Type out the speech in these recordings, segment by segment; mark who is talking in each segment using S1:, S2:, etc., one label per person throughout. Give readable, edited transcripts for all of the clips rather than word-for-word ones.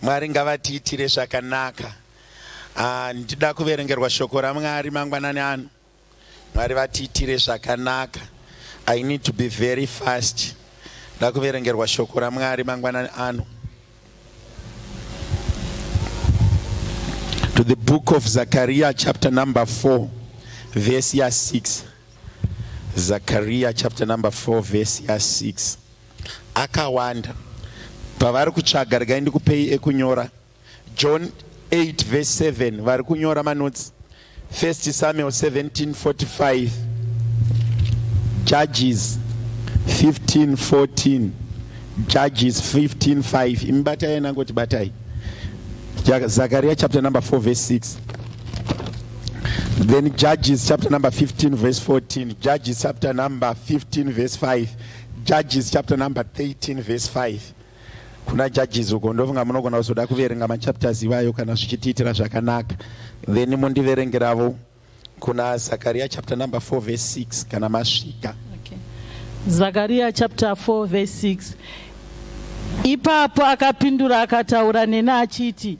S1: Mwari ngavatiitire zvakanaka. Ndida kuverengerwa shoko raMwari mangwanani ano. Mwari vatiitire zvakanaka. I need to be very fast. Ndida kuverengerwa shoko raMwari mangwanani ano. To the book of Zechariah chapter number 4 verse 6. Zechariah chapter number 4 verse 6. Akawanda pavari kutsvaga regai ndikupei ekunyora. John 8 verse 7 vari kunyora manotsi. 1 Samuel 17:45. Judges 15:14. Judges 15:5. Imbatai nangoti batai. Zechariah chapter number 4 verse 6. Then Judges chapter number 15 verse 14. Judges chapter number 15 verse 5. Judges chapter number 13 verse 5. Kuna Judges uko ndofunga munogona kuzoda kuverenga machapters iwayo kana zvichitiitira zvakanaka. Then mundiverengeravo kuna Zechariah chapter number 4 verse 6 kana masvika.
S2: Okay. Zechariah chapter 4 verse 6. Ipapo akapindura akataura neni achiti,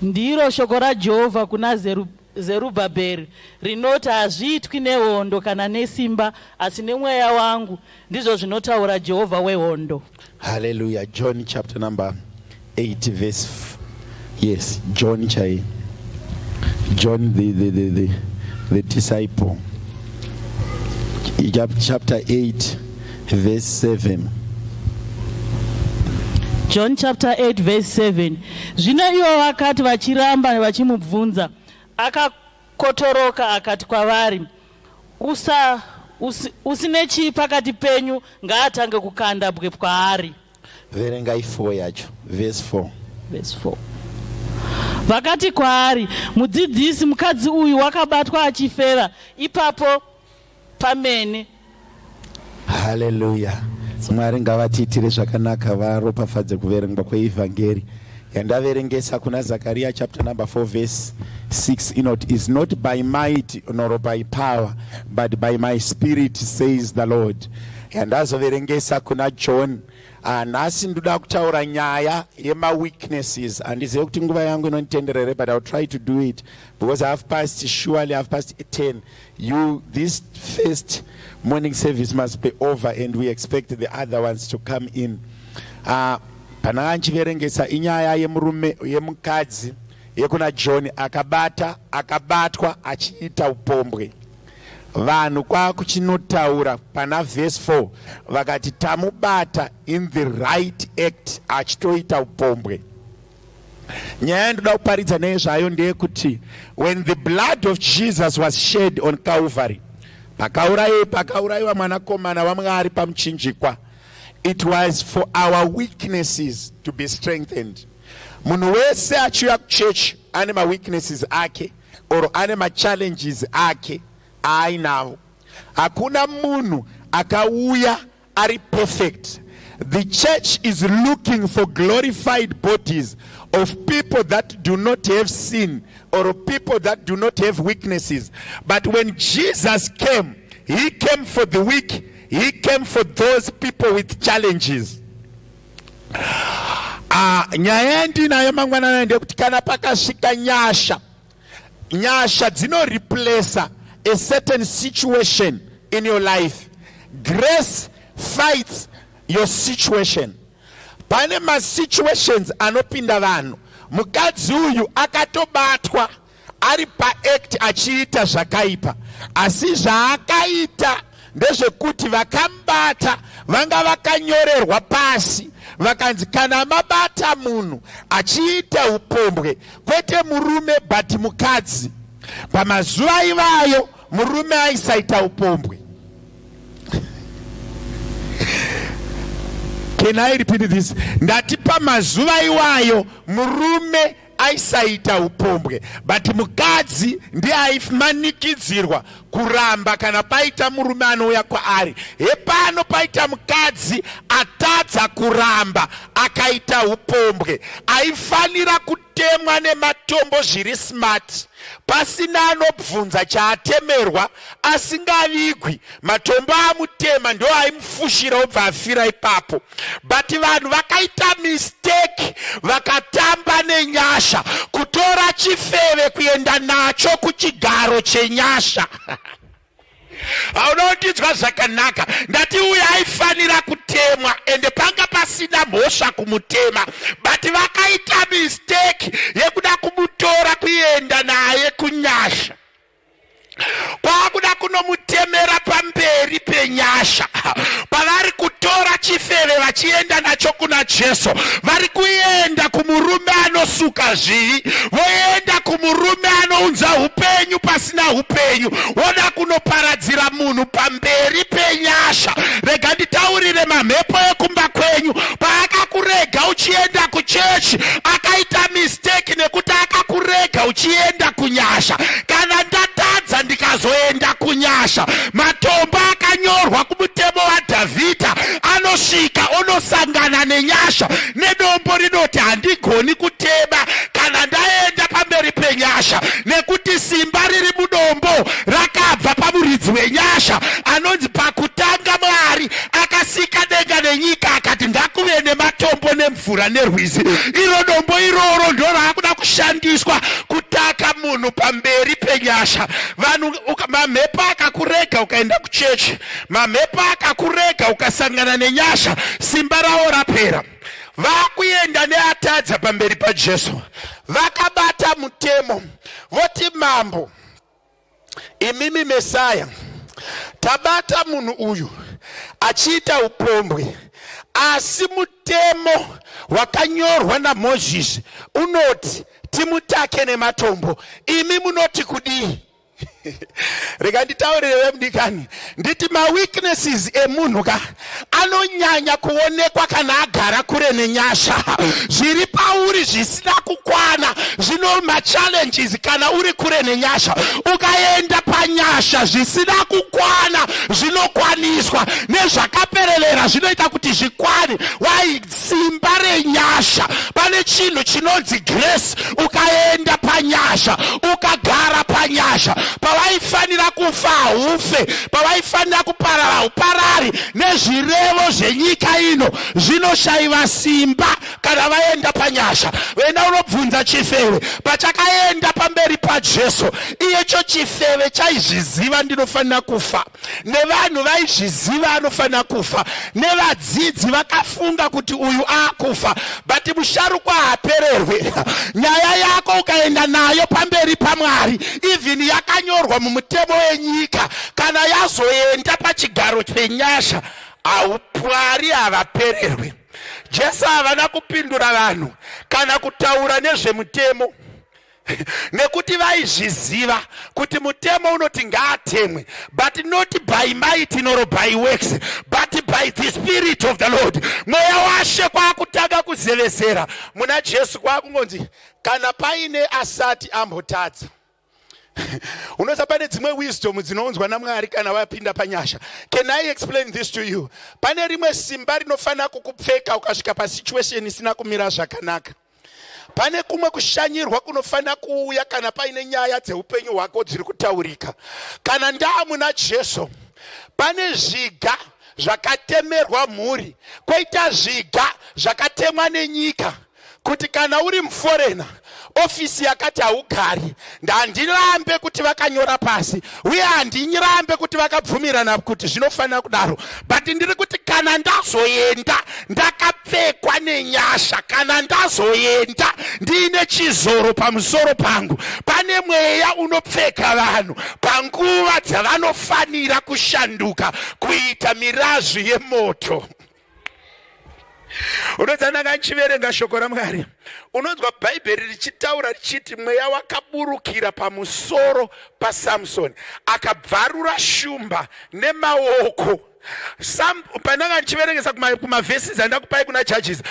S2: ndiro shoko raJehovha kuna Zerubhabheri rinoti hazviitwi nehondo kana nesimba asi nemweya wangu, ndizvo zvinotaura Jehovha wehondo.
S1: Hallelujah. John chapter number 8 verse yes, John chai. John the disciple. Chapter 8 verse 7.
S2: John chapter 8 verse 7. Zvino ivo vakati vachiramba vachimubvunza, akakotoroka akati kwavari, usine chii pakati penyu ngaatange kukanda bwe kwaari.
S1: Verengai 4 yacho verse 4.
S2: Verse 4. Vakati kwaari, mudzidzisi, mukadzi uyu wakabatwa achifeva ipapo pamene.
S1: Hallelujah. Mwari ngavatiitire zvakanaka varopafadze kuverengwa kweevhangeri yandaverengesa kuna Zechariah chapter number 4 verse 6. Is not by might nor by power but by my spirit says the Lord. Yandazoverengesa kuna John. Nhasi ndoda kutaura nyaya yema-weaknesses. Handizive kuti nguva yangu inonditenderere, but I'll try to do it because surely I've passed 10. This first morning service must be over and we expect the other ones to come in. Pana nchiverengesa inyaya yemukadzi yekuna John akabatwa achiita upombwe. Vanhu kwakuchinotaura pana verse 4 vakati tamubata in the right act achitoita upombwe. Nyaya yandoda kuparidza nezvayo ndeyekuti when the blood of Jesus was shed on Calvary, pakaurayiwa mwanakomana waMwari pamuchinjikwa, it was for our weaknesses to be strengthened. Munhu wese achiuya kuchechi ane ma-weaknesses ake or ane ma-challenges ake ainawo. Hakuna munhu akauya ari perfect. The church is looking for glorified bodies of people that do not have sin or people that do not have weaknesses. But when Jesus came, he came for the weak. He came for those people with challenges. Nyaya ndinayo mangwanani ndekuti kana pakasvika nyasha dzino replace a certain situation in your life. Grace fights your situation. Pane ma-situations anopinda vanhu. Mukadzi uyu akatobatwa ari pa-act achiita zvakaipa, asi zvaakaita ndezvekuti vakambata vanga vakanyorerwa pasi vakanzi kana mabata munhu achiita upombwe, kwete murume but mukadzi, pamazuva ivayo murume aisaita upombwe. Can I repeat this? Ndati pamazuva iwayo murume aisaita upombwe but mukadzi ndiye aifumanikidzirwa kuramba kana paita murume anouya kwaari. Hepano paita mukadzi atadza kuramba akaita upombwe, aifanira kutemwa nematombo zviri smart, pasina anobvunza chaatemerwa, asingavigwi. Matombo amutema ndo aimufushira obva afira ipapo. But vanhu vakaita mistake, vakatamba nenyasha, kutora chifeve kuenda nacho kuchigaro chenyasha. Aunotidzwa zvakanaka. Ndati uyu aifanira kutemwa ende panga pasina mhosva kumutema, but vakaita mistake yekuda kumutora kuenda naye kunyasha. Kwakuda kunomutemera pamberi penyasha. Pavari kutora chifeve vachienda nacho kuna Jesu, vari kuenda kumurume anosuka zvivi, voenda kumurume anounza upenyu pasina upenyu, voda kunoparadzira munhu pamberi penyasha. Rega nditaurire mamhepo ekumba kwenyu, paakakurega uchienda kuchechi akaita mistake nekuti akakurega uchienda kunyasha. Kana ndatadza ndikazoenda kunyasha, matombo akanyorwa kumutemo waDhavhidha anosvika onosangana nenyasha, nedombo rinoti handigoni kutema kana ndaenda pamberi penyasha, nekuti simba riri mudombo rakabva pamuridzi wenyasha anonzi pakutanga Mwari akasika denga nenyika akati ngakuve nematombo nemvura nerwizi. Iro dombo iroro ndo raakuda kushandiswa kutaka munhu pamberi penyasha. Vanhu mamhepo akakurega ukaenda kuchechi, mamhepo akakurega ukasangana nenyasha, simba ravo rapera. Vakuenda neatadza pamberi paJesu, vakabata mutemo, voti mambo, imimi Mesaya, tabata munhu uyu achiita upombwe, asi mutemo wakanyorwa naMozisi unoti timutake nematombo. Imi munoti kudii? Rega nditaurire mudikani, nditi maweaknesses emunhu anonyanya kuonekwa kana agara kure nenyasha. Zviri pauri zvisina kukwana zvino machallenges kana uri kure nenyasha. Ukaenda panyasha zvisina kukwana zvinokwaniswa, nezvakapererera zvinoita kuti zvikwane. Wai simba renyasha, pane chinhu chinonzi grace. Ukaenda panyasha, ukagara panyasha, pavaifanira kufa ufe, pavaifanira kuparara uparari, nezvirevo zvenyika ino zvinoshayiwa simba kana vaenda panyasha. Venda unobvunza chifeve pachakaenda pamberi paJesu, iyecho chifeve chaizviziva ndinofanira kufa, nevanhu vaizviziva anofanira kufa, nevadzidzi vakafunga kuti uyu akufa, but musharukwa haapererwe. Nyaya yako ukaenda nayo pamberi paMwari, even yakanyorwa mumutemo wenyika, kana yazoenda pachigaro chenyasha, Mwari havapererwe. Jesu havana kupindura vanhu kana kutaura nezvemutemo, nekuti vaizviziva kuti mutemo unoti ngaatemwe, but not by might nor by works, but by the Spirit of the Lord. Mweya waShe kwakutanga kuzevezera muna Jesu, kwakungonzi kana paine asati ambotadza. Unoza pane dzimwe wisdom dzinounzwa naMwari kana wapinda panyasha. Can I explain this to you? Pane rimwe simba rinofana kukupfeka ukasvika pasituation isina kumira zvakanaka. Pane kumwe kushanyirwa kunofana kuuya kana paine nyaya dzeupenyu hwako dziri kutaurika. Kana ndaamuna Jesu, pane zviga zvakatemerwa mhuri, kwoita zviga zvakatemwa nenyika, kuti kana uri muforena ofisi yakati haugari, ndandirambe kuti vakanyora pasi, uye handinyirambe kuti vakabvumirana kuti zvinofanira kudaro, but ndiri kuti kana ndazoenda ndakapfekwa nenyasha, kana ndazoenda ndiine chizoro pamusoro pangu, pane mweya unopfeka vanhu panguva dzavanofanira kushanduka kuita mirazvi yemoto. Unodzana nchiverenga shoko raMwari, unonzwa Bhaibheri richitaura richiti mweya wakaburukira pamusoro paSamsoni, akabvarura shumba nemaoko. Pananga nchiverengesa kumavhesi andakupai kuna Judges,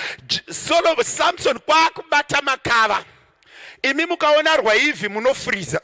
S1: Samson kwakubata makava, imi mukaona rwaivhi munofriza.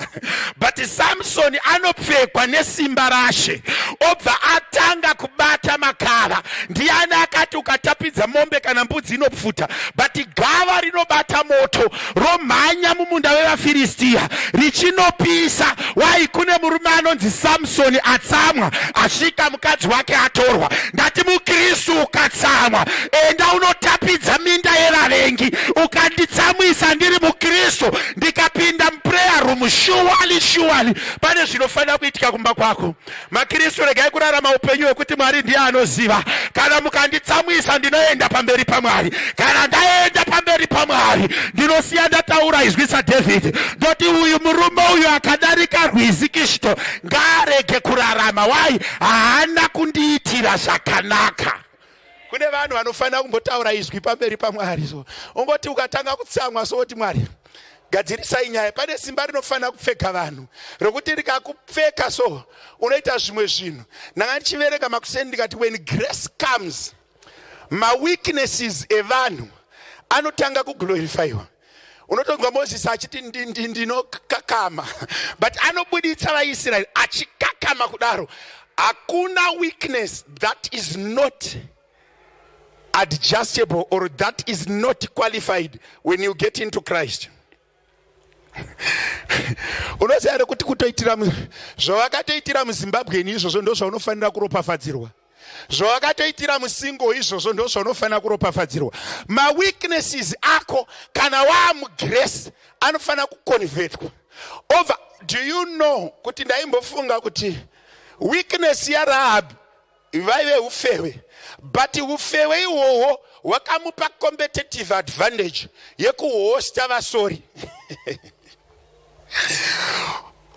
S1: But Samson anopfekwa nesimba rashe, obva atanga kubata makava. Ndiani akati ukatapidza mombe kana mbudzi inopfuta, but gava rinobata moto, romhanya mumunda wevaFiristia richinopisa. Wai kune murume anonzi Samsoni atsamwa, asvika mukadzi wake atorwa. Ngati muKristu ukatsamwa, enda unotapidza minda yevavengi. Ukanditsamwisa ndiri muKristu, ndikapinda muprayer room, shuwali pane zvinofanira kuitika kumba kwako. maKristu regai kurarama upenyu hwekuti Mwari ndiye anoziva. Kana mukanditsamwisa ndinoenda pamberi paMwari. Kana ndaenda pamberi paMwari ndinosiya ndataura izwi saDhavhidhi, ndoti uyu murume uyu akadarika rwizi Kishto ngarege kurarama. Wai haana kundiitira zvakanaka. Kune vanhu vanofanira kumbotaura izwi pamberi paMwari. So ungoti ukatanga kutsamwa soti Mwari gadzirisai nyaya. Pane simba rinofanira kupfeka vanhu rokuti rikakupfeka so unoita zvimwe zvinhu. Ndanga ndichiverenga makuseni ndikati when grace comes, weaknesses evanhu anotanga kuglorifyiwa. Unotonzwa Moses achiti ndinokakama, but anobuditsa vaIsraeri achikakama kudaro. Hakuna weakness that is not adjustable or that is not qualified when you get into Christ. Unoziva here kuti kutoitira zvavakatoitira muZimbabwe izvozvo ndo zvaunofanira kuropafadzirwa. Zvavakatoitira muSingo izvozvo ndo zvaunofanira kuropafadzirwa. Weaknesses ako kana waamugrace anofanira kuconvertwa. Over, do you know kuti ndaimbofunga kuti weakness yaRahab vaive ufewe, but ufewe ihwohwo hwakamupa competitive advantage yekuhosta vasori.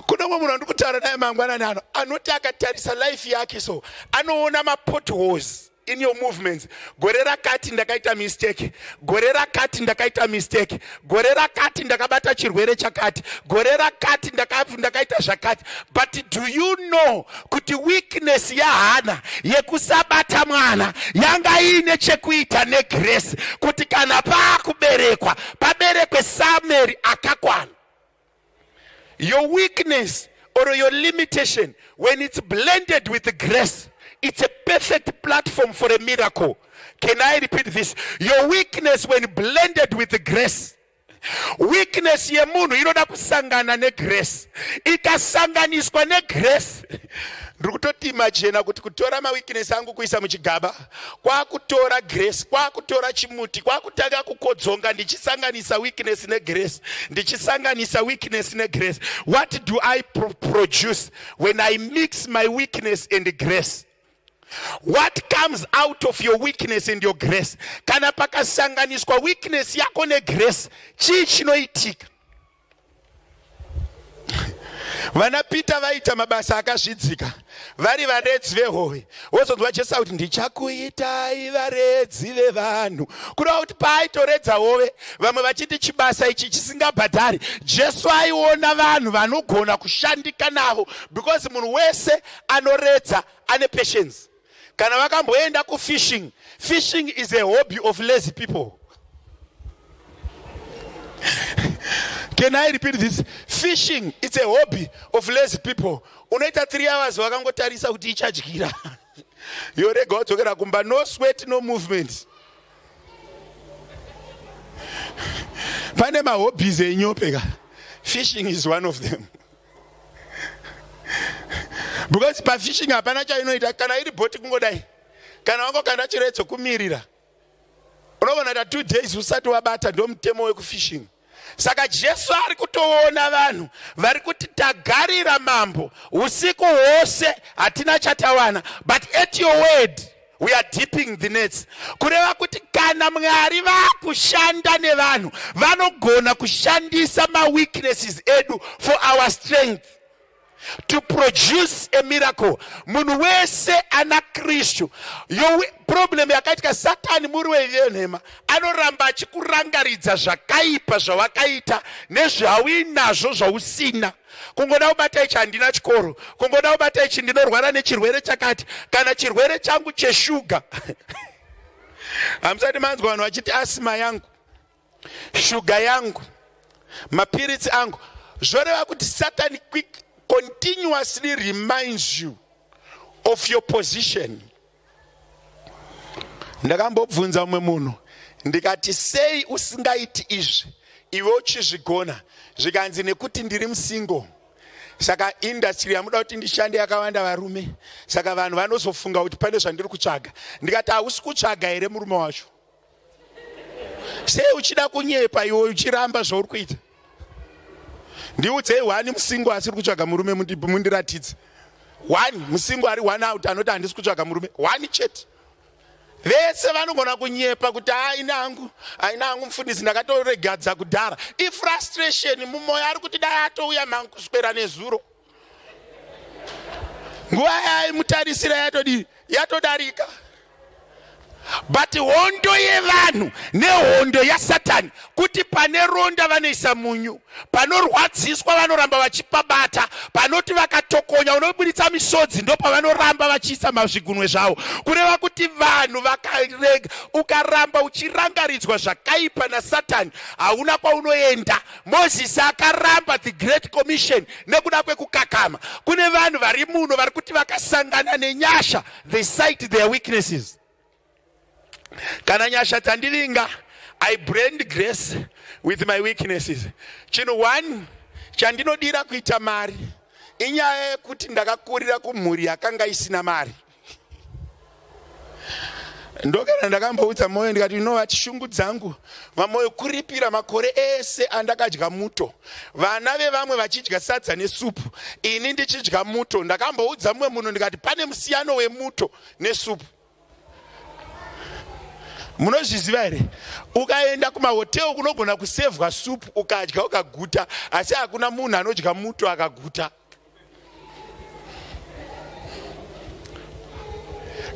S1: Kuna munhu andikutaura naye mangwanani ano anoti akatarisa life yake so anoona potholes in your movements. Gore rakati ndakaita mistake, gore rakati ndakaita mistake, gore rakati ndakabata chirwere chakati, gore rakati ndakaita zvakati. But do you know kuti weakness yaHana yekusabata mwana yanga ine chekuita negrace, kuti kana paakuberekwa paberekwe Samuel akakwana. Your weakness or your limitation, when it's blended with the grace, it's a perfect platform for a miracle. Can I repeat this? Your weakness when blended with the grace. Weakness yemunhu inoda kusangana negrace. Ikasanganiswa negrace. Ndikutoti imagine kuti kutora weakness angu kuisa muchigaba, kwakutora grace, kwakutora chimuti, kwakutanga kukodzonga ndichisanganisa weakness negrace, ndichisanganisa weakness negrace. What do I produce when I mix my weakness and grace? What comes out of your weakness and your grace? Kana pakasanganiswa weakness yako negrace, chii chinoitika? Vanapita vaita mabasa akazvidzika, vari varedzi vehowe. Wozonzwa Jesu kuti ndichakuitai varedzi vevanhu. Kureva kuti paaitoredza hove, vamwe vachiti chibasa ichi chisingabhadhari, Jesu aiona vanhu vanogona kushandika navo, because munhu wese anoredza ane patience. Kana vakamboenda kufishing, fishing is a hobby of lazy people. Can I repeat this? Fishing, it's a hobby of lazy people. Unoita 3 hours wakangotarisa kuti ichadyira. Yorega wodzokera kumba, no sweat, no movement. Pane mahobbies enyopeka. Fishing is one of them. Because pa fishing hapana chainoita, kana iri boti kungodai, kana wangokanda chiredzo kumirira, unoona that 2 days usati wabata ndo mutemo wekufishing. Saka Jesu ari kutoona vanhu vari kuti tagarira mambo usiku hwose hatina chatawana, but at your word we are dipping the nets. Kureva kuti kana Mwari vakushanda nevanhu vanogona kushandisa weaknesses edu for our strength to produce a miracle. Munhu wese ana Kristu. Yo problem yakaitika Satani muri wenhema anoramba achikurangaridza zvakaipa zvawakaita nezvawinazvo zvausina. Kungoda kubata ichi handina chikoro, kungoda kubata ichi ndinorwara nechirwere chakati, kana chirwere changu cheshuga. Hamusati manzwa vanhu vachiti asima yangu, shuga yangu, mapiritsi angu, zvoreva kuti Satan continuously reminds you of your position. Ndakambobvunza umwe munhu ndikati sei usingaiti izvi iwe uchizvigona, zvikanzi nekuti ndiri musingle. Saka industry yamuda kuti ndishande yakawanda varume, saka vanhu vanozofunga kuti pane zvandiri kutsvaga. Ndikati hausi kutsvaga here murume wacho? Sei uchida kunyepa iwe uchiramba zvauri kuita? Ndiudzei wani musingle asiri kutsvaga murume mundiratidze. Wani musingle ari one out anoti handisi kutsvaga murume, wani chete. Vese vanogona kunyepa kuti haina hangu mufundisi ndakatoregadza kudhara. Ifrustration mumwoyo ari kuti dai atouya mangu kuswera nezuro. Nguva yaimutarisira yatodarika. But hondo yevanhu nehondo yaSatani kuti pane ronda vanoisa munyu, panorwadziswa vanoramba vachipabata, panoti vakatokonya unoburitsa misodzi ndo pavanoramba vachiisa mazvigunwe zvavo. Kureva kuti vanhu vakarega, ukaramba uchirangaridzwa zvakaipa naSatani hauna kwaunoenda. Mozisi akaramba the great commission nekuda kwekukakama. Kune vanhu vari muno vari kuti vakasangana nenyasha, they cite their weaknesses. Kana nyasha tandivinga, I blend grace with my weaknesses. Chinhu one chandinodira kuita mari inyaya yekuti ndakakurira kumhuri yakanga isina mari. Ndokana ndakamboudza moyo ndikati inova chishungu dzangu vamoyo kuripira makore ese andakadya muto, vana vevamwe vachidya sadza nesupu, ini ndichidya muto. Ndakamboudza mumwe munhu ndikati pane musiyano wemuto nesupu. Munozviziva here? Ukaenda kumahoteli kunogona kusevhwa supu ukadya ukaguta, asi hakuna munhu anodya muto akaguta.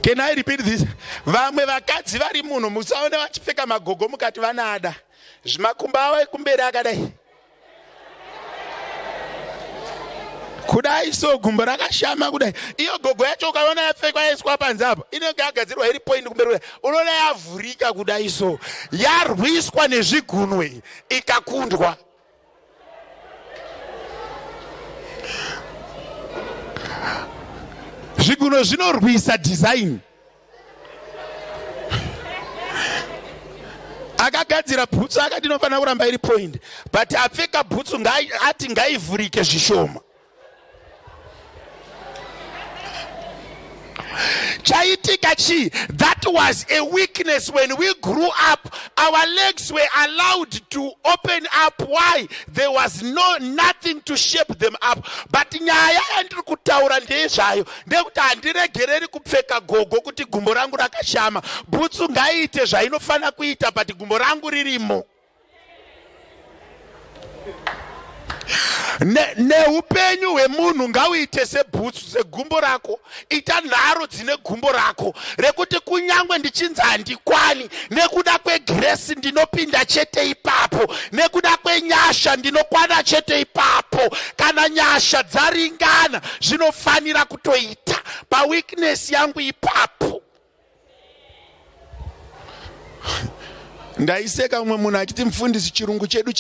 S1: Can I repeat this? Vamwe vakadzi vari muno musaone vachipfeka magogo mukati vanada. Zvimakumba avo ekumberi akadai. Kudai so gumbo rakashama kudai. Iyo gogo yacho ukaona yapfekwa yaiswa panze apo, inenge yagadzirwa iri point kumberi. Unoona yavhurika kudai so. Yarwiswa nezvigunwe ikakundwa. Zviguno zvinorwisa design. Akagadzira bhutsu akati inofanira kuramba iri point, but apfeka bhutsu ati ngaivhurike zvishoma. Chaitika chi, that was a weakness when we grew up. Our legs were allowed to open up. Why? There was nothing to shape them up. But nyaya yandiri kutaura ndezvayo ndekuti handiregereri kupfeka gogo kuti gumbo rangu rakashama. Bhutsu ngaiite zvainofana kuita but gumbo rangu ririmo. Neupenyu hwemunhu ngauite sebhutsu segumbo rako. Ita nharo dzine gumbo rako rekuti kunyangwe ndichinzi handikwani, nekuda kwegrace ndinopinda chete ipapo, nekuda kwenyasha ndinokwana chete ipapo. Kana nyasha dzaringana zvinofanira kutoita paweakness yangu ipapo. Ndaiseka umwe munhu achiti mufundisi chirungu chedu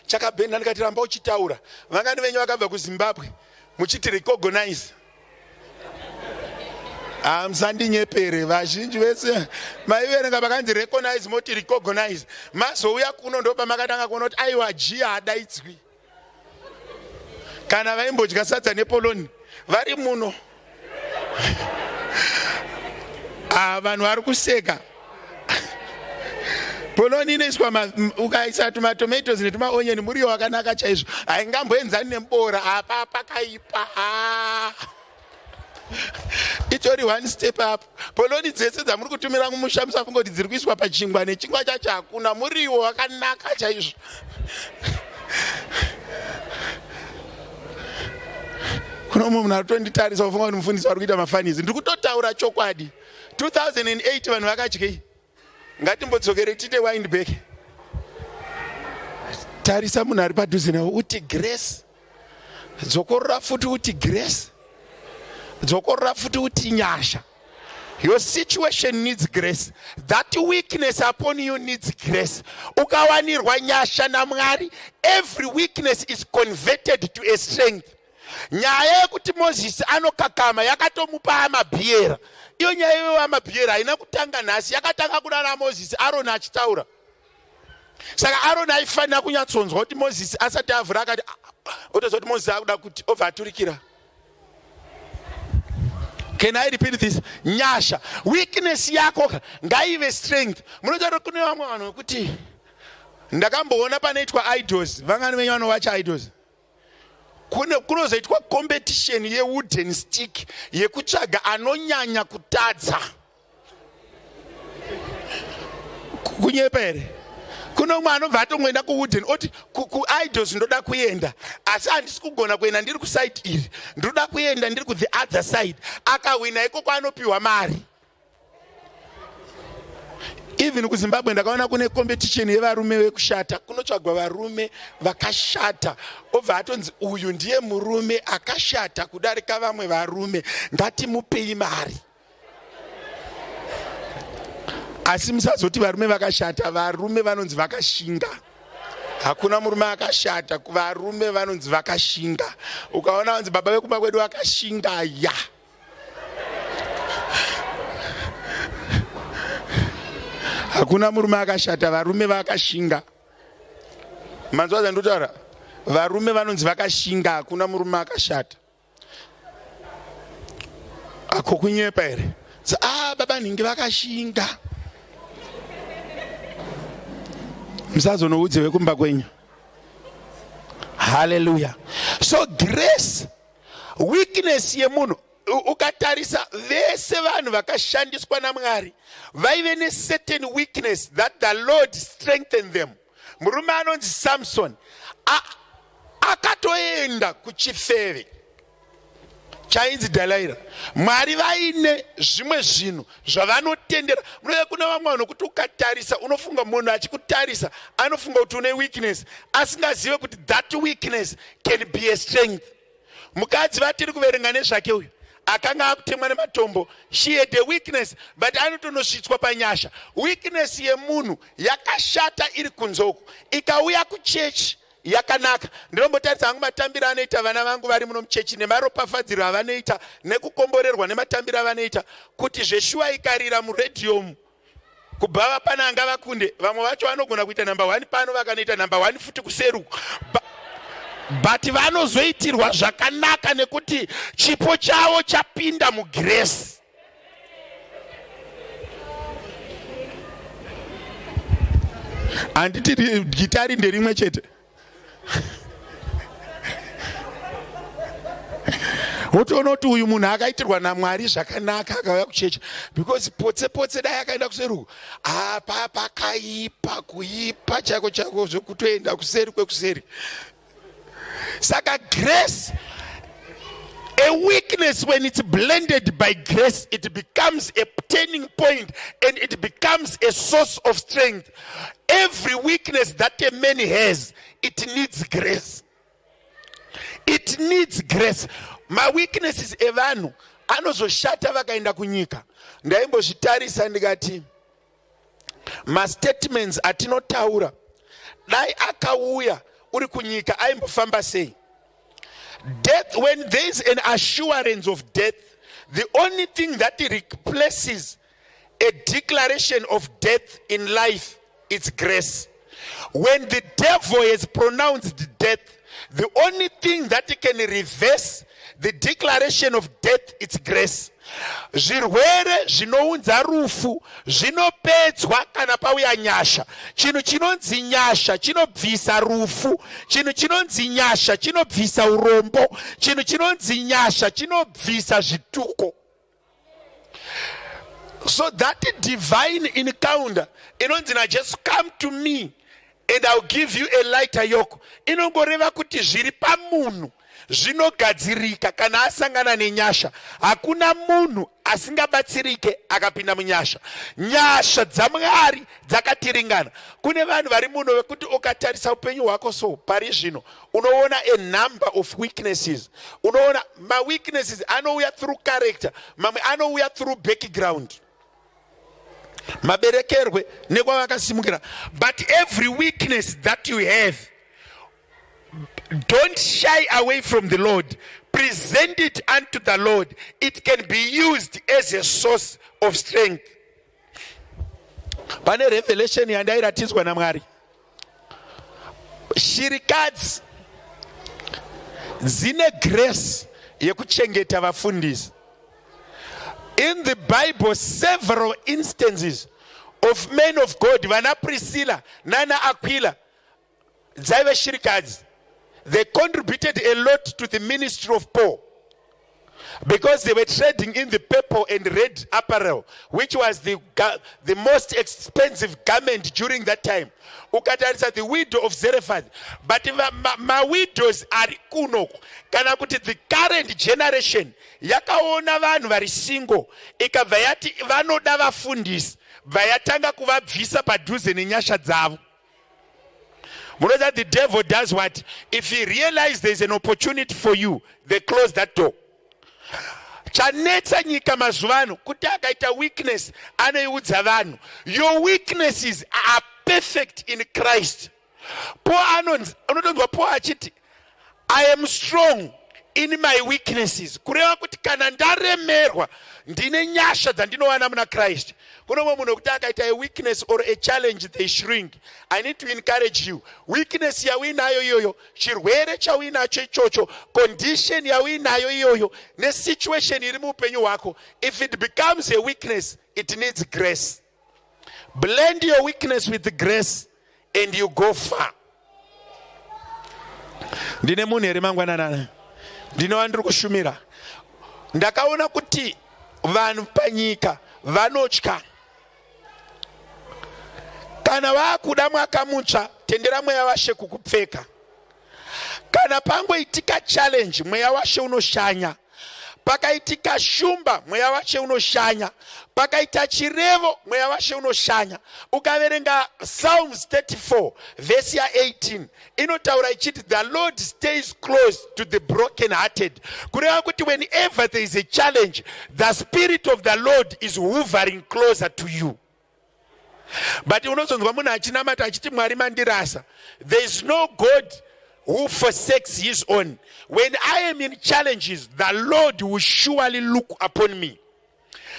S1: chakabhenda, ndikati ramba uchitaura. Vangani venyu vakabva kuZimbabwe muchiti recognize. Musandinyepere vazhinji vese maiverenga vakanzi recognize moti recognize. Mazouya kuno ndo pamakatanga kuona kuti aiwa jia hadaidzwi. Kana vaimbodya sadza nepoloni vari muno. Vanhu vari kuseka. Poloni inoiswa ukaisa tomatoes netuma-onion muriwo wakanaka chaizvo. Haingamboenzani nebora apa pakaipa. Itori one step up. Poloni dzese dzamuri kutumira kumusha musafunga kuti dziri kuiswa pachingwa, nechingwa chacho hakuna, muriwo wakanaka chaizvo. Kuno munhu aritonditarisa kufunga kuti mufundisi vari kuita mafanizi. Ndiri kutotaura chokwadi. 2008 vanhu vakadyei. Ngatimbodzokere tite Windback. Tarisa munhu ari padhuze nawo uti grace. Dzokorora futi uti grace. Dzokorora futi uti nyasha. Your situation needs grace. That weakness upon you needs grace. Ukawanirwa nyasha na Mwari, every weakness is converted to a strength. Nyaya yekuti Moses anokakama yakatomupa amabhiera. Iyo nyaya amabhiera ina kutanga nhasi yakatanga kuna na Moses Aaron achitaura. Saka Aaron aifanira kunyatsonzwa kuti Moses asati avhura akati otozoti Moses akuda kuti ovhaturikira. Can I repeat this? Nyasha. Weakness yako ngaive strength. Munotaura kune vamwe vanhu kuti ndakamboona panoitwa idols. Vangani venyu vanowacha idols? Kunozoitwa competition ye wooden stick yekutsvaga anonyanya kutadza. Kunyepa here? Kuno mwe anobva atongoenda kuwooden oti ku-idols ndoda kuenda asi handisi kugona kuenda ndiri kuside iri, ndoda kuenda ndiri ku the other side. Akawina ikoko anopiwa mari. Even kuZimbabwe ndakaona kune competition yevarume vekushata, kunotsvagwa varume vakashata obva atonzi uyu ndiye murume akashata kudarika vamwe varume, ngatimupei mari. Asi musazoti varume vakashata, varume vanonzi vakashinga. Hakuna murume akashata, varume vanonzi vakashinga. Ukaona vanzi baba vekumba kwedu vakashinga ya. Hakuna murume akashata, varume vakashinga. Manzwaza ndotaura, varume vanonzi vakashinga, hakuna murume akashata. Ako kunyepa here? Baba ningi vakashinga. Musazonoudze vekumba kwenyu. Hallelujah. So grace, weakness yemunhu, ukatarisa vese vanhu vakashandiswa naMwari vaive ne certain weakness that the Lord strengthened them. Murume anonzi Samson akatoenda kuchifeve chainzi Dalaira. Mwari vaine zvimwe zvinhu zvavanotendera. Munoya kuna vamwe vanhu kuti ukatarisa unofunga munhu achikutarisa anofunga kuti une weakness asingazive kuti that weakness can be a strength. Mukadzi vatiri kuverenga nezvake uyu akanga akutemwa nematombo, she had a weakness but anotonosvitswa panyasha. Weakness yemunhu yakashata iri kunzoku ikauya kuchechi yakanaka. Ndinombotaridza hangu matambiro anoita vana vangu vari muno muchechi nemaropafadziro avanoita nekukomborerwa nematambiro avanoita kuti zveshuwa ikarira muredhiyomu kubva pana anga vakunde, vamwe vacho vanogona kuita number 1 pano vakanoita number 1 futi kuseruku. But vanozoitirwa zvakanaka nekuti chipo chavo chapinda mugrace. Handiti gitari nderimwe chete. Wotoona kuti uyu munhu akaitirwa naMwari zvakanaka akauya kuchechi because potse dai akaenda kuseruku apa pakaipa kuipa chako zvokutoenda kuseri kwekuseri. Saka grace, a weakness when it's blended by grace, it becomes a turning point and it becomes a source of strength. Every weakness that a man has, it needs grace. It needs grace. My weakness is evanhu anozoshata vakaenda kunyika. Ndaimbozvitarisa ndikati ma-statements atinotaura dai akauya uri kunyika aimbofamba sei. Death, when there is an assurance of death, the only thing that replaces a declaration of death in life is grace. When the devil has pronounced death, the only thing that can reverse the declaration of death is grace. Zvirwere zvinounza rufu zvinopedzwa kana pauya nyasha. Chinhu chinonzi nyasha chinobvisa rufu, chinhu chinonzi nyasha chinobvisa urombo, chinhu chinonzi nyasha chinobvisa zvituko. So that divine encounter inonzi na just come to me and I'll give you a lighter yoke. Inongoreva kuti zviri pamunhu zvinogadzirika kana asangana nenyasha. Hakuna munhu asingabatsirike akapinda munyasha. Nyasha dzaMwari dzakatiringana. Kune vanhu vari muno vekuti ukatarisa upenyu hwako so pari zvino unoona a number of weaknesses. Unoona ma weaknesses anouya through character, mamwe anouya through background. Maberekerwe nekwavakasimukira. But every weakness that you have, don't shy away from the Lord. Present it unto the Lord. It can be used as a source of strength. Pane revelation yandairatidzwa naMwari. Shirikadzi dzine grace yekuchengeta vafundisi. In the Bible, several instances of men of God, vana Priscilla, nana Aquila, dzaive shirikadzi. They contributed a lot to the ministry of Paul because they were trading in the purple and red apparel, which was the most expensive garment during that time. Ukatarisa the widow of Zarephath. But my widows are kuno. Kana kuti the current generation yakaona vanhu vari single ikabva yati vanoda vafundisi vayatanga kuvabvisa padhuze nenyasha dzavo. You know that the devil does what? If he realizes there's an opportunity for you, they close that door. Chanetsa nyika mazuvano kuti akaita weakness anoiudza vanhu. Your weaknesses are perfect in Christ. Unodonzwa Paul achiti, I am strong in my weaknesses. Kureva kuti kana ndaremerwa ndine nyasha dzandinowana muna Christ. Kuno munhu kuti akaita a weakness or a challenge they shrink. I need to encourage you. Weakness yawinayo iyoyo, chirwere chawinacho ichocho, condition yawinayo iyoyo, ne situation iri muupenyu hwako, if it becomes a weakness, it needs grace. Blend your weakness with the grace and you go far. Ndine munhu here mangwananana. Ndinova ndiri kushumira. Ndakaona kuti vanhu panyika vanotya. Kana vakuda mwaka mutsva, tendera mweya washe kukupfeka. Kana pangoitika challenge, mweya washe unoshanya. Pakaitika shumba, mweya washe unoshanya. Pakaita chirevo, mweya washe unoshanya. Ukaverenga Psalms 34 verse 18 inotaura ichiti the Lord stays close to the broken hearted. Kureva kuti whenever there is a challenge, the spirit of the Lord is hovering closer to you. But unozonzwa munhu achinamata achiti Mwari mandirasa. There is no God who forsakes his own. When I am in challenges, the Lord will surely look upon me.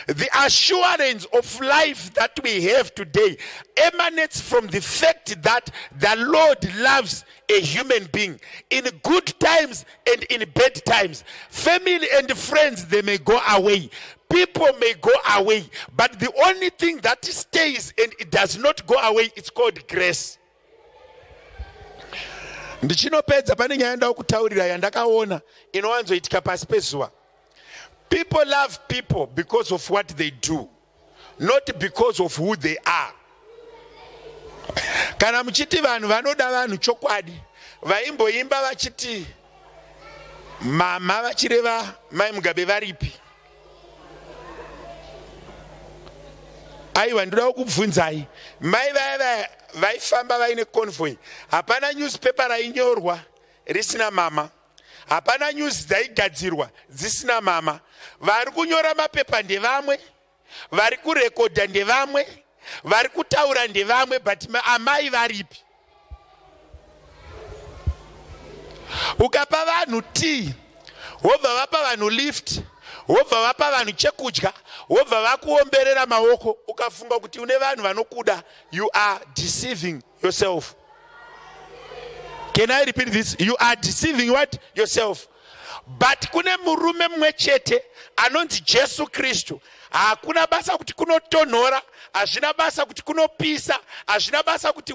S1: The assurance of life that we have today emanates from the fact that the Lord loves a human being in good times and in bad times. Family and friends, they may go away. People may go away. But the only thing that stays and it does not go away, it's called grace. Ndichinopedza pane nyaya yandawo kutaurira yandakaona inowanzoitika pasi pezuva. People love people because of what they do, not because of who they are. Kana muchiti vanhu vanoda vanhu chokwadi, vaimboimba vachiti mama vachireva mai Mugabe varipi. Aiwa ndoda kukubvunzai, mai vaya vaifamba vaine convoy, hapana newspaper rainyorwa risina mama, hapana news dzaigadzirwa dzisina mama. Vari kunyora mapepa ndevamwe, vari kurekodha ndevamwe, vari kutaura ndevamwe, but amai varipi. Ukapa vanhu tea, wobva vapa vanhu lift, wobva vapa vanhu chekudya, wobva vakuomberera maoko, ukafunga kuti une vanhu vanokuda, you are deceiving yourself. Can I repeat this? You are deceiving what? Yourself. But kune murume mumwe chete anonzi Jesu Kristu. Hakuna basa kuti kunotonhora, hazvina basa kuti kunopisa, hazvina basa kuti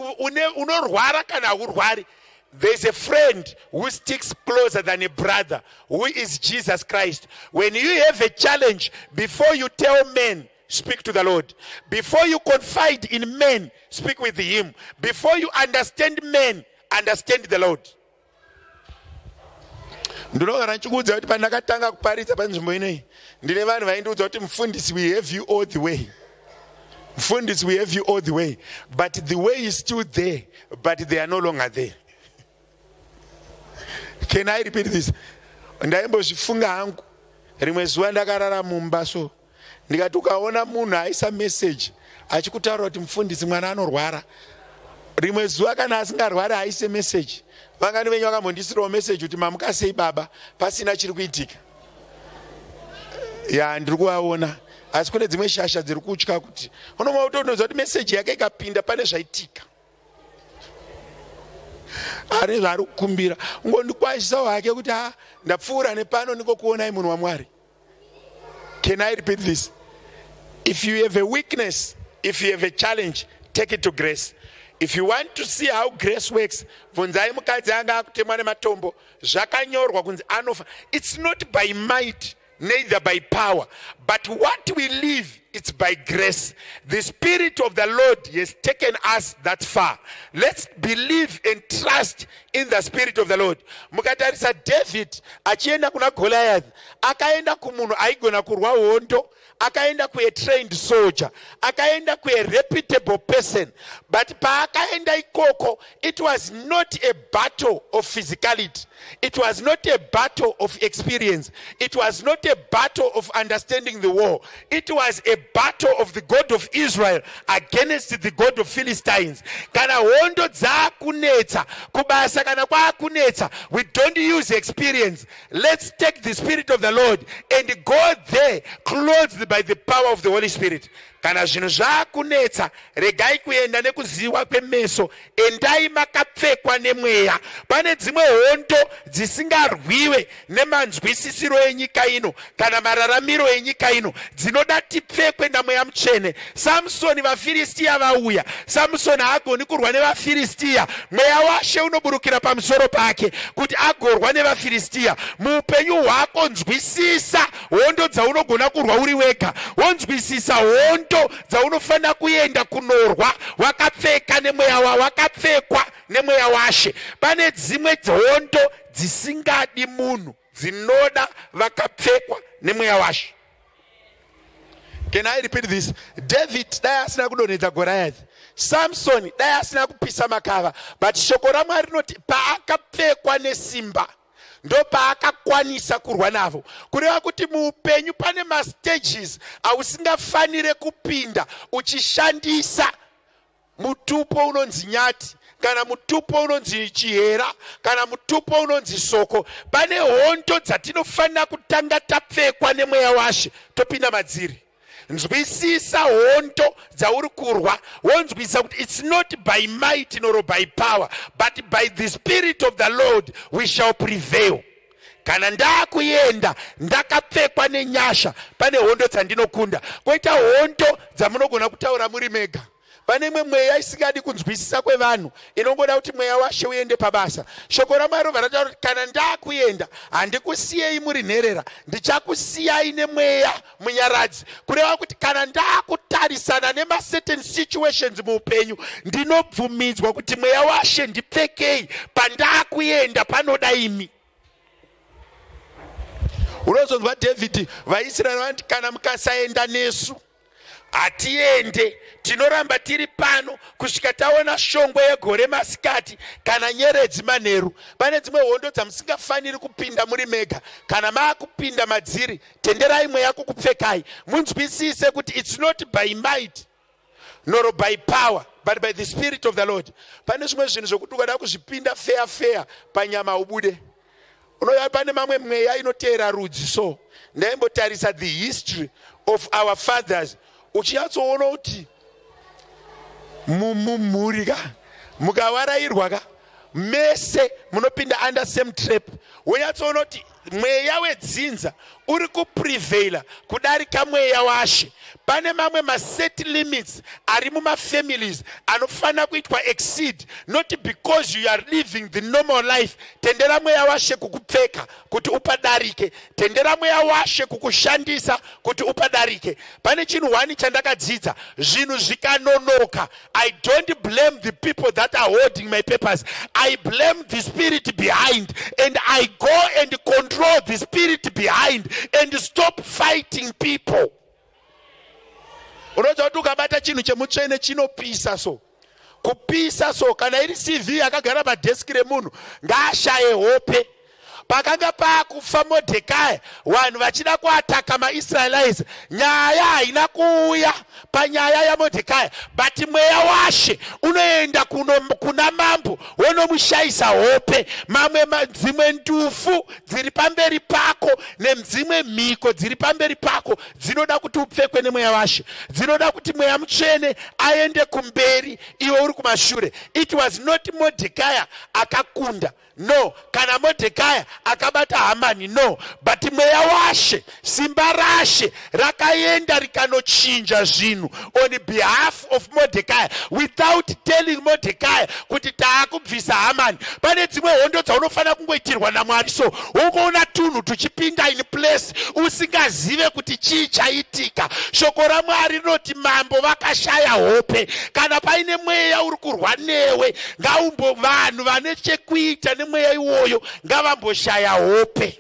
S1: unorwara kana urwari. There is a friend who sticks closer than a brother, who is Jesus Christ. When you have a challenge, before you tell men, speak to the Lord. Before you confide in men, speak with him. Before you understand men, understand the Lord. ndinogara ndichikuudza kuti pandakatanga kuparidza panzvimbo inei ndine vanhu vaindiudza kuti mufundisi, we have you all the way. Mufundisi, we have you all the way, but the way is still there, but they are no longer there. Can I repeat this? Ndaimbozvifunga hangu rimwe zuva ndakarara mumba so ndikati ukaona munhu aisa message achikutaura kuti mufundisi mwana anorwara, rimwe zuva kana asingarwari aise message, vangani venyu vakambondisirawo message kuti mamuka sei baba pasina chiri kuitika. Ya ndiri kuvaona, asi kune dzimwe shasha dziri kutya kuti unomwa utonoza kuti message yake ikapinda pane zvaitika. Ari zvari kukumbira ngondikwazisawo hake kuti ndapfuura nepano ndingokuonai munhu waMwari. Can I repeat this? If you have a weakness, if you have a challenge, take it to grace. If you want to see how grace works, bvunzai mukadzi anga akutemwa nematombo, zvakanyorwa kunzi anofa. It's not by might, neither by power, but what we live, it's by grace. The Spirit of the Lord has taken us that far. Let's believe and trust in the Spirit of the Lord. Mukatarisa David achienda kuna Goliath, akaenda kumunhu aigona kurwa hondo, akaenda kuye trained soldier, akaenda kuye reputable person, but paakaenda ikoko, it was not a battle of physicality. It was not a battle of experience. It was not a battle of understanding the war. It was a battle of the God of Israel against the God of Philistines. Kana hondo dzakunetsa, kubasa kana kwakunetsa, we don't use experience. Let's take the Spirit of the Lord and go there clothed by the power of the Holy Spirit. Kana zvinhu zvakunetsa, regai kuenda nekuziva kwemeso, endai makapfekwa nemweya. Pane dzimwe hondo dzisingarwiwe nemanzwisisiro enyika ino kana mararamiro enyika ino, dzinoda tipfekwe namweya mutsvene. Samsoni vaFiristia vauya, Samsoni haagoni kurwa nevaFiristia, mweya washe unoburukira pamusoro pake kuti agorwa nevaFiristia. Muupenyu hwako nzwisisa hondo dzaunogona kurwa uri wega, wonzwisisa hondo dzaunofanira kuenda kunorwa wakapfeka nemweya wakapfekwa nemweya washe. Pane dzimwe hondo dzisingadi munhu, dzinoda vakapfekwa nemweya washe. Can I repeat this? David dai asina kudonhedza Goliath, Samson dai asina kupisa makava, but shoko raMwari rinoti paakapfekwa nesimba ndo paakakwanisa kurwa navo. Kureva kuti muupenyu pane mastages ausingafanire kupinda uchishandisa mutupo unonzi nyati, kana mutupo unonzi chihera, kana mutupo unonzi soko. Pane hondo dzatinofanira kutanga tapfekwa nemweya washe topinda madziri. Nzwisisa hondo dzauri kurwa, wonzwisisa kuti it's not by might nor by power, but by the Spirit of the Lord we shall prevail. Kana ndakuyenda ndakapfekwa nenyasha, pane hondo dzandinokunda. Koita hondo dzamunogona kutaura muri mega. Pane imwe mweya isingadi kunzwisisa kwevanhu, inongoda kuti mweya washe uende pabasa. Shoko raMwari rataura kuti kana ndakuyenda handikusiyei muri nherera, ndichakusiyai nemweya munyaradzi. Kureva kuti kana ndakutarisana nema certain situations muupenyu, ndinobvumidzwa kuti mweya washe ndipfekei pandakuyenda panoda imi. Unozonzwa David vaIsraeri vanti kana mukasaenda nesu hatiende, tinoramba tiri pano kusvika taona shongwe yegore masikati kana nyeredzi manheru. Pane dzimwe hondo dzamusingafaniri kupinda muri mega. Kana maakupinda madziri, tenderai mweya kukupfekai. Munzwisise kuti it's not by might nor by power, but by the Spirit of the Lord. Pane zvimwe zvinhu zvokuti ukada kuzvipinda fair panyama ubude. Unoya pane mamwe mweya inoteera rudzi. So ndaimbotarisa the history of our fathers, uchiyatsoona kuti mumhuri mukavarairwa mese munopinda under same trap. Wonyatsoona kuti mweya wedzinza uri kuprevaila kudarika mweya washe. Pane mamwe maset limits ari mumafamilies anofana kuitwa exceed, not because you are living the normal life. Tendera mweya washe kukupfeka kuti upadarike, tendera mweya washe kukushandisa kuti upadarike. Pane chinhu wani chandakadzidza, zvinhu zvikanonoka, I don't blame the people that are holding my papers. I blame the spirit behind, and I go and control the spirit behind and stop fighting people. Unoza kuti ukabata chinhu chemutsvene chinopisa so. Kupisa so, kana iri CV yakagara padeski remunhu ngaashaye hope. Pakanga pakufa Modhekai, vanhu vachida kuataka maIsraelites, nyaya haina kuuya panyaya yaModhekai, but mweya washe unoenda kuna mambo wonomushayisa hope. Dzimwe ndufu dziri pamberi pako nedzimwe mhiko dziri pamberi pako dzinoda kuti upfekwe nemweya washe, dzinoda kuti mweya mutsvene aende kumberi, iwe uri kumashure. It was not Modhekai akakunda, no. Kana Modhekai akabata Hamani, no. But mweya washe, simba rashe rakaenda rikanochinja zvinhu on behalf of Modhekai without telling Modhekai kuti taakubvisa Hamani. Pane dzimwe hondo dzaunofana kungoitirwa naMwari so, ungoona tunhu tuchipinda in place usingazive kuti chii chaitika. Shoko raMwari rinoti mambo vakashaya hope. Kana paine mweya uri kurwa newe, ngaumbo vanhu vane chekuita nemweya iwoyo ngavamboshaya hope.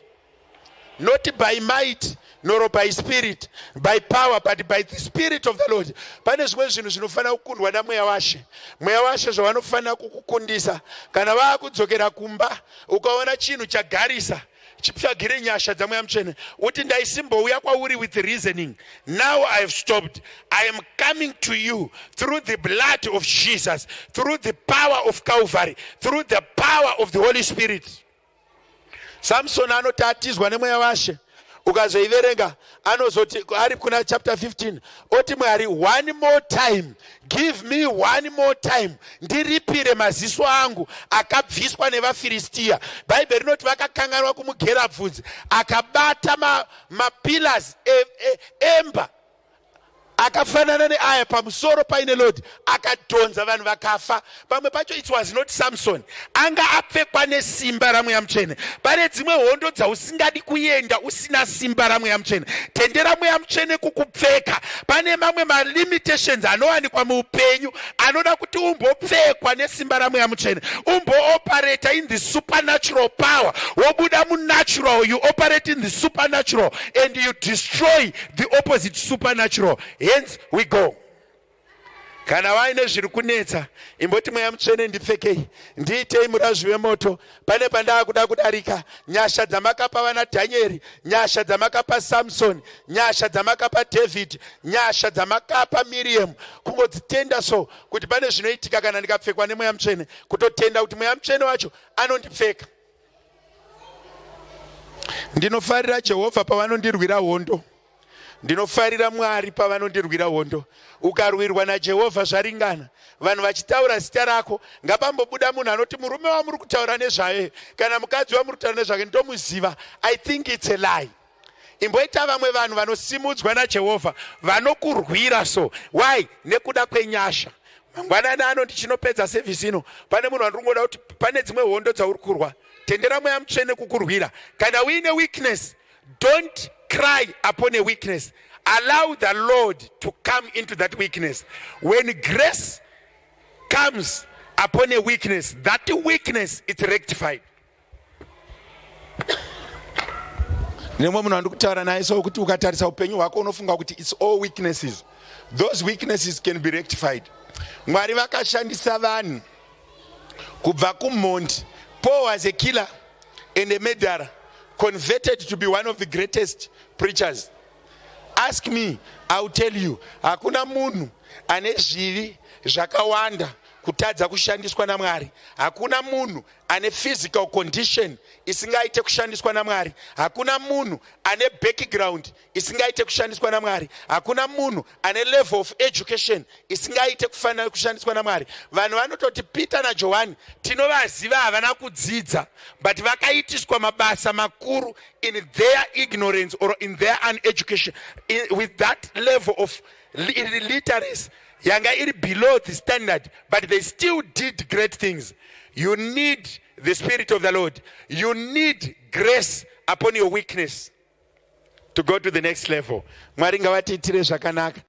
S1: Not by might nor by spirit, by power, but by the Spirit of the Lord. Pane zvimwe zvinhu zvinofana kukundwa namweya washe. Mweya washe zvavanofana kukukundisa. Kana vakudzokera kumba ukaona chinhu chagarisa chipfagire nyasha dzamweya mutsvene, uti ndaisimbouya kwauri with reasoning. Now I have stopped. I am coming to you through the blood of Jesus, through the power of Calvary, through the power of the Holy Spirit. Samson anotatizwa nemweya washe. Ukazoiverenga anozoti ari kuna chapter 15 oti Mwari, one more time, give me one more time, ndiripire maziso angu akabviswa nevaFilistia. Bhaibheri rinoti vakakanganwa kumugera bvudzi, akabata mapillars emba akafanana neaya pamusoro paine Lord, akadhonza vanhu vakafa. Pamwe pacho it was not Samson, anga apfekwa nesimba ramweya mutsvene. Pane dzimwe hondo dzausingadi kuenda usina simba ramweya mutsvene. Tendera mweya mutsvene kukupfeka. Pane mamwe malimitations anowanikwa muupenyu anoda kuti umbopfekwa nesimba ramweya mutsvene, umbo-operate in the supernatural power. Wobuda munatural, you operate in the supernatural and you destroy the opposite supernatural. Hence we go. Kana waine zviri kunetsa, imboti mweya mutsvene ndipfekei, ndiitei murazvi wemoto. Pane pandakuda kudarika, nyasha dzamakapa vana Dhanieri, nyasha dzamakapa Samson, nyasha dzamakapa David, nyasha dzamakapa Miriam, kungodzitenda so kuti pane zvinoitika kana ndikapfekwa nemweya mutsvene, kutotenda kuti mweya mutsvene wacho anondipfeka. Ndinofarira Jehovha pavanondirwira hondo. Ndinofarira Mwari pavanondirwira hondo. Ukarwirwa naJehovha zvaringana. Vanhu vachitaura zita rako, ngapambobuda munhu anoti murume wamuri kutaura nezvaye kana mukadzi wamuri kutaura nezvake ndomuziva. I think it's a lie. Imboita vamwe vanhu vanosimudzwa naJehovha vanokurwira so. Why? Nekuda kwenyasha. Mangwanani anoti chinopedza service ino, pane munhu andingoda kuti pane dzimwe hondo dzauri kurwa. Tendera mweya mutsvene kukurwira. Kana uine weakness, don't cry upon a weakness. Allow the Lord to come into that weakness. When grace comes upon a weakness, that weakness is rectified. Nemwe munhu andikutaura naye so kuti ukatarisa upenyu hwako unofunga kuti it's all weaknesses. Those weaknesses can be rectified. Mwari vakashandisa vanhu kubva kumhondi. Paul was a killer and a murderer, converted to be one of the greatest preachers. Ask me, I will tell you. Hakuna munhu ane zvivi zvakawanda kutadza kushandiswa naMwari. Hakuna munhu ane physical condition isingaite kushandiswa naMwari. Hakuna munhu ane background isingaite kushandiswa naMwari. Hakuna munhu ane level of education isingaite kufanira kushandiswa naMwari. Vanhu vanototi Peter na Johani tinovaziva havana kudzidza, but vakaitiswa mabasa makuru in their ignorance or in their uneducation, with that level of literacy yanga iri below the standard, but they still did great things. You need the Spirit of the Lord. You need grace upon your weakness to go to the next level. Mwari ngavatiitire zvakanaka.